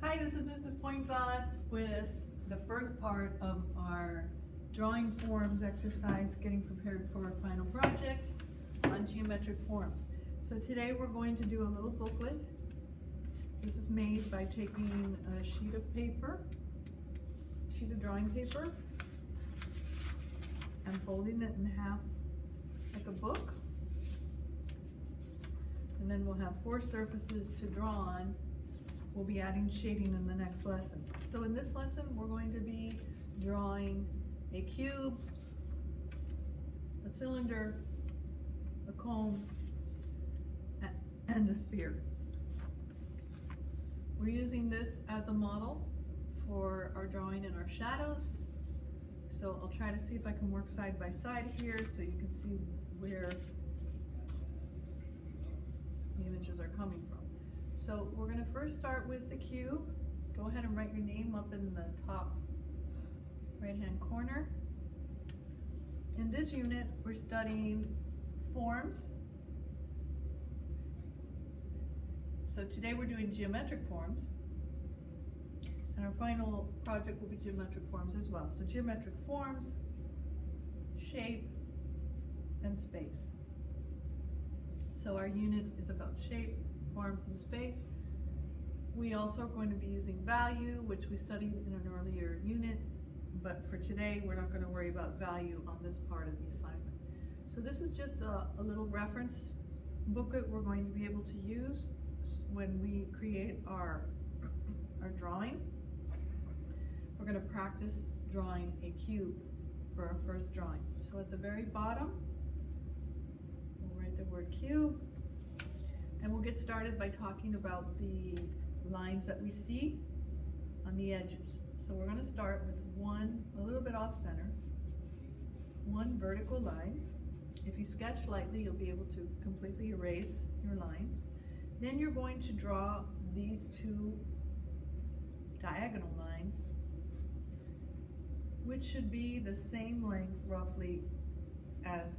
Hi, this is Mrs. Poinsot with the first part of our drawing forms exercise, getting prepared for our final project on geometric forms. So today we're going to do a little booklet. This is made by taking a sheet of drawing paper, and folding it in half like a book. And then we'll have 4 surfaces to draw on. We'll be adding shading in the next lesson. So in this lesson, we're going to be drawing a cube, a cylinder, a cone, and a sphere. We're using this as a model for our drawing and our shadows. So I'll try to see if I can work side by side here so you can see where the images are coming from. So we're going to first start with the cube. Go ahead and write your name up in the top right-hand corner. In this unit, we're studying forms. So today we're doing geometric forms, and our final project will be geometric forms as well. So geometric forms, shape, and space. So our unit is about shape, form, and space. We also are going to be using value, which we studied in an earlier unit, but for today we're not going to worry about value on this part of the assignment. So this is just a little reference booklet we're going to be able to use when we create our drawing. We're going to practice drawing a cube for our first drawing. So at the very bottom, we'll write the word cube, and we'll get started by talking about the lines that we see on the edges. So we're going to start with one, a little bit off center, one vertical line. If you sketch lightly, you'll be able to completely erase your lines. Then you're going to draw these 2 diagonal lines, which should be the same length roughly as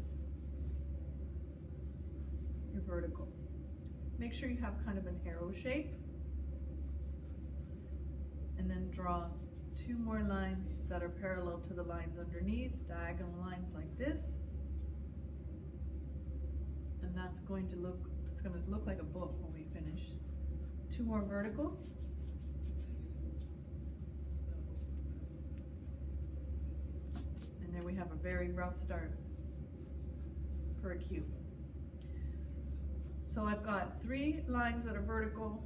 your vertical. Make sure you have kind of an arrow shape, and then draw 2 more lines that are parallel to the lines underneath, diagonal lines like this. And that's going to look like a book when we finish. 2 more verticals. And there we have a very rough start for a cube. So I've got 3 lines that are vertical,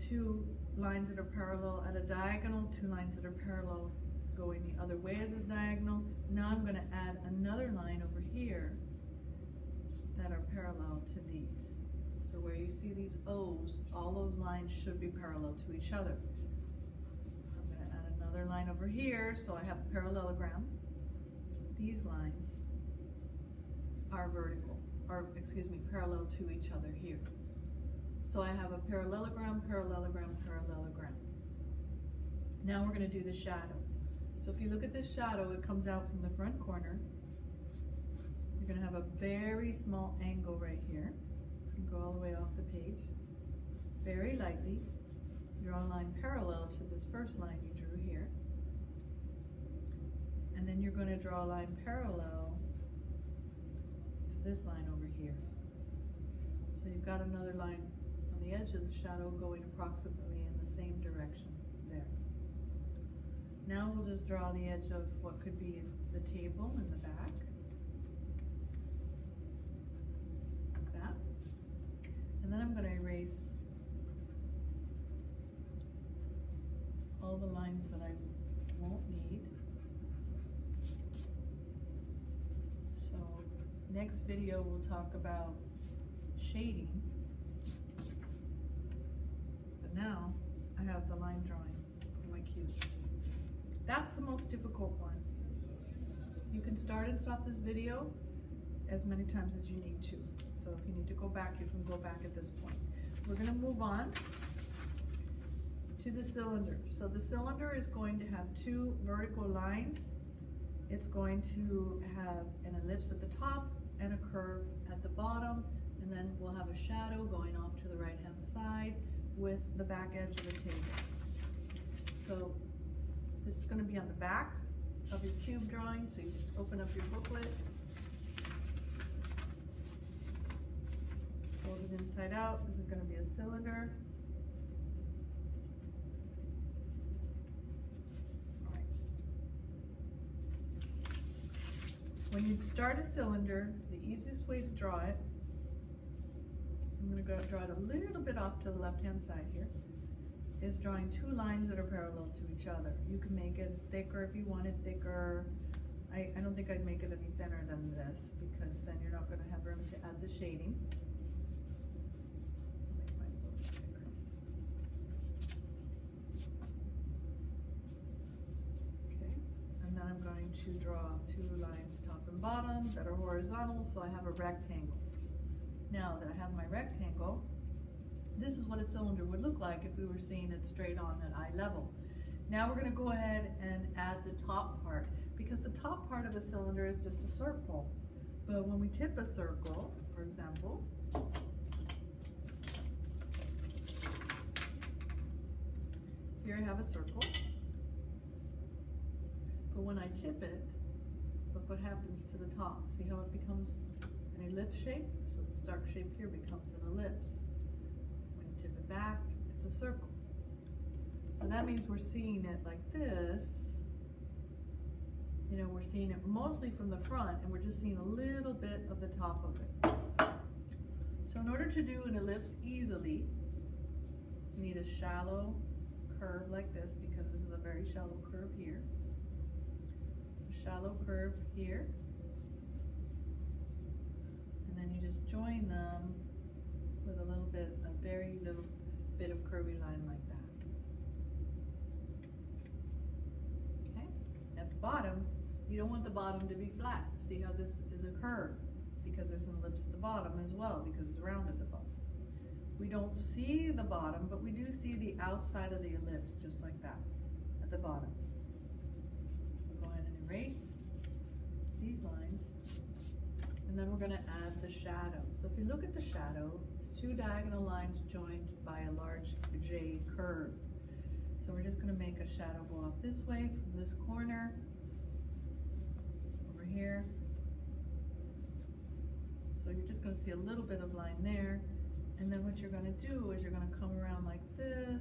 2 lines that are parallel at a diagonal, 2 lines that are parallel going the other way as a diagonal. Now I'm going to add another line over here that are parallel to these. So where you see these O's, all those lines should be parallel to each other. I'm going to add another line over here, so I have a parallelogram. These lines are vertical, or excuse me, parallel to each other here. So I have a parallelogram, parallelogram, parallelogram. Now we're going to do the shadow. So if you look at this shadow, it comes out from the front corner. You're going to have a very small angle right here. You go all the way off the page. Very lightly, draw a line parallel to this first line you drew here. And then you're going to draw a line parallel to this line over here. So you've got another line on the edge of the shadow going approximately in the same direction there. Now we'll just draw the edge of what could be the table in the back. Like that. And then I'm going to erase all the lines that I won't need. So next video we'll talk about shading. But now I have the line drawing in my cube. That's the most difficult one. You can start and stop this video as many times as you need to. So if you need to go back, you can go back at this point. We're going to move on to the cylinder. So the cylinder is going to have 2 vertical lines. It's going to have an ellipse at the top and a curve at the bottom, and and then we'll have a shadow going off to the right hand side with the back edge of the table. So this is going to be on the back of your cube drawing, so you just open up your booklet, fold it inside out. This is going to be a cylinder. All right. When you start a cylinder, the easiest way to draw it, I'm going to draw it a little bit off to the left-hand side here, is drawing two lines that are parallel to each other. You can make it thicker if you want it thicker. I don't think I'd make it any thinner than this, because then you're not going to have room to add the shading. Make mine a little thicker. Okay, and then I'm going to draw two lines top and bottom that are horizontal, so I have a rectangle. Now that I have my rectangle, this is what a cylinder would look like if we were seeing it straight on at eye level. Now we're going to go ahead and add the top part, because the top part of a cylinder is just a circle. But when we tip a circle, for example, here I have a circle, but when I tip it, look what happens to the top. See how it becomes an ellipse shape? So this dark shape here becomes an ellipse. Tip it back, it's a circle. So that means we're seeing it like this. You know, we're seeing it mostly from the front, and we're just seeing a little bit of the top of it. So in order to do an ellipse easily, you need a shallow curve like this, because this is a very shallow curve here. A shallow curve here. And then you just join them with a little bit, a very little bit of curvy line like that. Okay, at the bottom, you don't want the bottom to be flat. See how this is a curve, because there's an ellipse at the bottom as well, because it's round at the bottom. We don't see the bottom, but we do see the outside of the ellipse, just like that, at the bottom. We'll go ahead and erase these lines. And then we're going to add the shadow. So if you look at the shadow, it's two diagonal lines joined by a large J curve. So we're just going to make a shadow go off this way from this corner over here. So you're just going to see a little bit of line there. And then what you're going to do is you're going to come around like this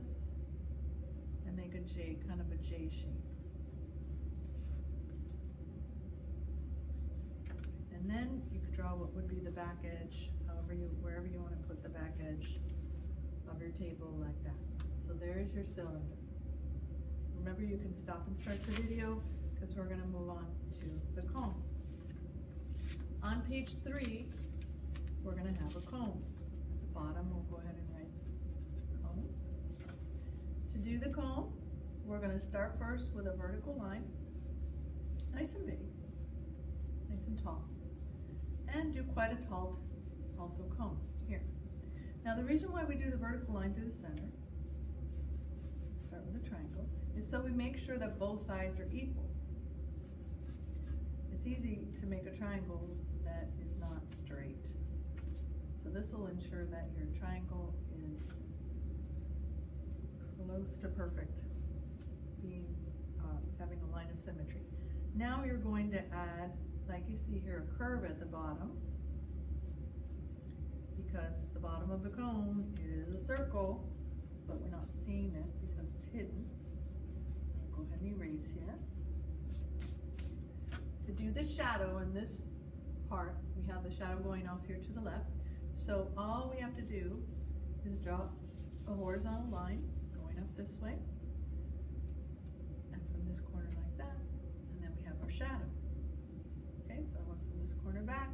and make a J, kind of a J shape. And then you could draw what would be the back edge, wherever you want to put the back edge of your table like that. So there's your cylinder. Remember, you can stop and start the video, because we're going to move on to the cone. On page 3, we're going to have a cone. At the bottom, we'll go ahead and write cone. To do the cone, we're going to start first with a vertical line, nice and big, nice and tall. And do quite a tall also cone here. Now the reason why we do the vertical line through the center, start with a triangle, is so we make sure that both sides are equal. It's easy to make a triangle that is not straight. So this will ensure that your triangle is close to perfect, having a line of symmetry. Now you're going to add, like you see here, a curve at the bottom, because the bottom of the cone is a circle, but we're not seeing it because it's hidden. I'll go ahead and erase here. To do the shadow in this part, we have the shadow going off here to the left. So all we have to do is draw a horizontal line going up this way, and from this corner like that, and then we have our shadow. Okay, so I went from this corner back,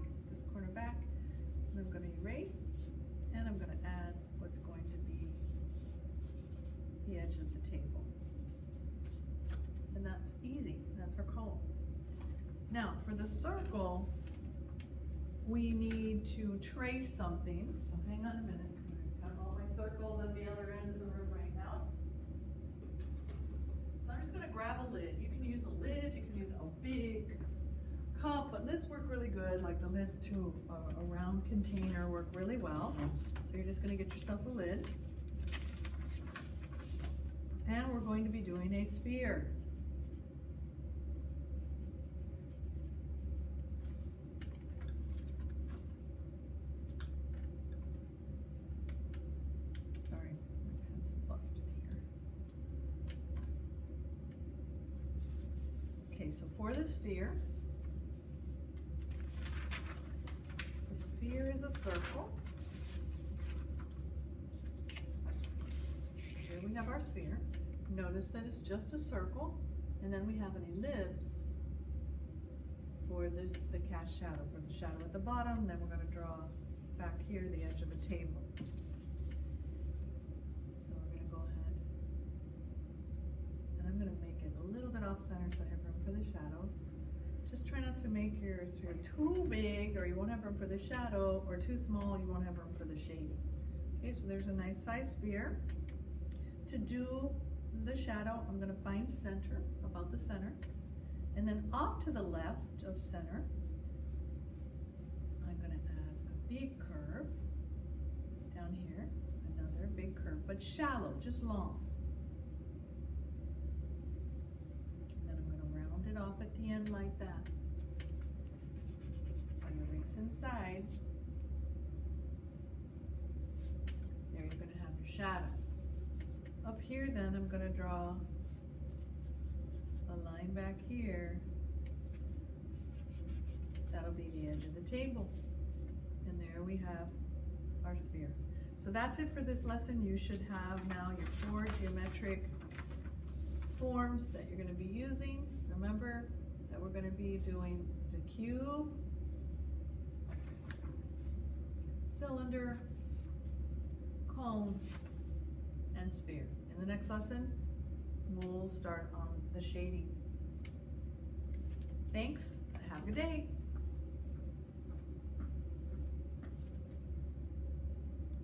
and I'm going to erase, and I'm going to add what's going to be the edge of the table. And that's easy, that's our cone. Now, for the circle, we need to trace something. So hang on a minute. I have all my circles at the other end of the room right now. So I'm just going to grab a lid. You can use a lid, you can use a big cup, but lids work really good. Like the lids to a round container work really well. So you're just going to get yourself a lid. and we're going to be doing a sphere. Sorry, my pencil busted here. Okay, so for the sphere is a circle. Here we have our sphere. Notice that it's just a circle, and then we have an ellipse for the cast shadow, for the shadow at the bottom. Then we're going to draw back here the edge of a table. So we're going to go ahead, and I'm going to make it a little bit off center so I have room for the shadow. Just try not to make your sphere too big, or you won't have room for the shadow, or too small, you won't have room for the shading. Okay, so there's a nice size sphere. To do the shadow, I'm going to find center, about the center, and then off to the left of center, I'm going to add a big curve down here, another big curve, but shallow, just long. And then I'm going to round it off at the end like that. And erase inside. There you're going to have your shadow. Up here then I'm going to draw a line back here. That'll be the edge of the table. And there we have our sphere. So that's it for this lesson. You should have now your 4 geometric forms that you're going to be using. Remember that we're going to be doing the cube, cylinder, cone, and sphere. In the next lesson, we'll start on the shading. Thanks. Have a good day.